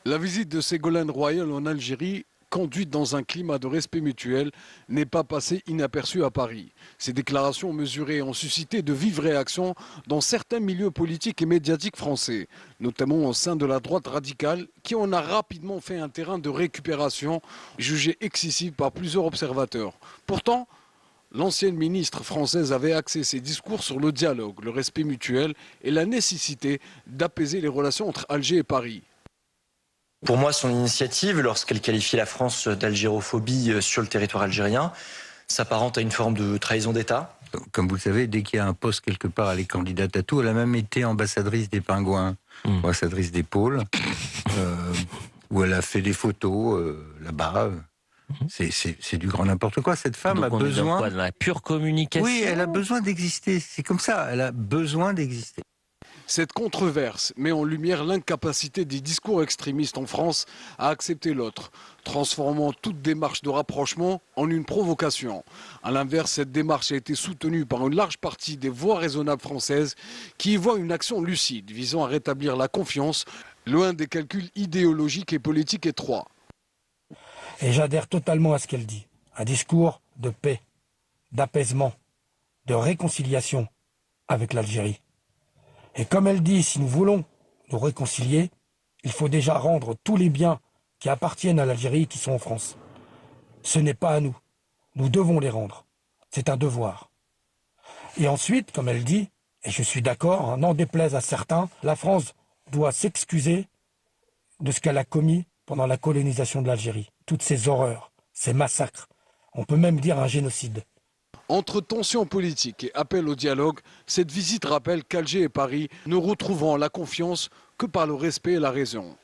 La visite de Ségolène Royal en Algérie, conduite dans un climat de respect mutuel, n'est pas passée inaperçue à Paris. Ces déclarations mesurées ont suscité de vives réactions dans certains milieux politiques et médiatiques français, notamment au sein de la droite radicale, qui en a rapidement fait un terrain de récupération jugé excessif par plusieurs observateurs. Pourtant, l'ancienne ministre française avait axé ses discours sur le dialogue, le respect mutuel et la nécessité d'apaiser les relations entre Alger et Paris. Pour moi, son initiative, lorsqu'elle qualifie la France d'algérophobie sur le territoire algérien, s'apparente à une forme de trahison d'État. Comme vous le savez, dès qu'il y a un poste quelque part, elle est candidate à tout. Elle a même été ambassadrice des Pingouins, ambassadrice des Pôles, où elle a fait des photos là-bas. C'est du grand n'importe quoi. Cette femme Donc a on est besoin... dans quoi, de la pure communication? Oui, elle a besoin d'exister. C'est comme ça, elle a besoin d'exister. Cette controverse met en lumière l'incapacité des discours extrémistes en France à accepter l'autre, transformant toute démarche de rapprochement en une provocation. A l'inverse, cette démarche a été soutenue par une large partie des voix raisonnables françaises qui y voient une action lucide visant à rétablir la confiance, loin des calculs idéologiques et politiques étroits. Et j'adhère totalement à ce qu'elle dit. Un discours de paix, d'apaisement, de réconciliation avec l'Algérie. Et comme elle dit, si nous voulons nous réconcilier, il faut déjà rendre tous les biens qui appartiennent à l'Algérie et qui sont en France. Ce n'est pas à nous. Nous devons les rendre. C'est un devoir. Et ensuite, comme elle dit, et je suis d'accord, n'en déplaise à certains, la France doit s'excuser de ce qu'elle a commis pendant la colonisation de l'Algérie. Toutes ces horreurs, ces massacres. On peut même dire un génocide. Entre tensions politiques et appel au dialogue, cette visite rappelle qu'Alger et Paris ne retrouveront la confiance que par le respect et la raison.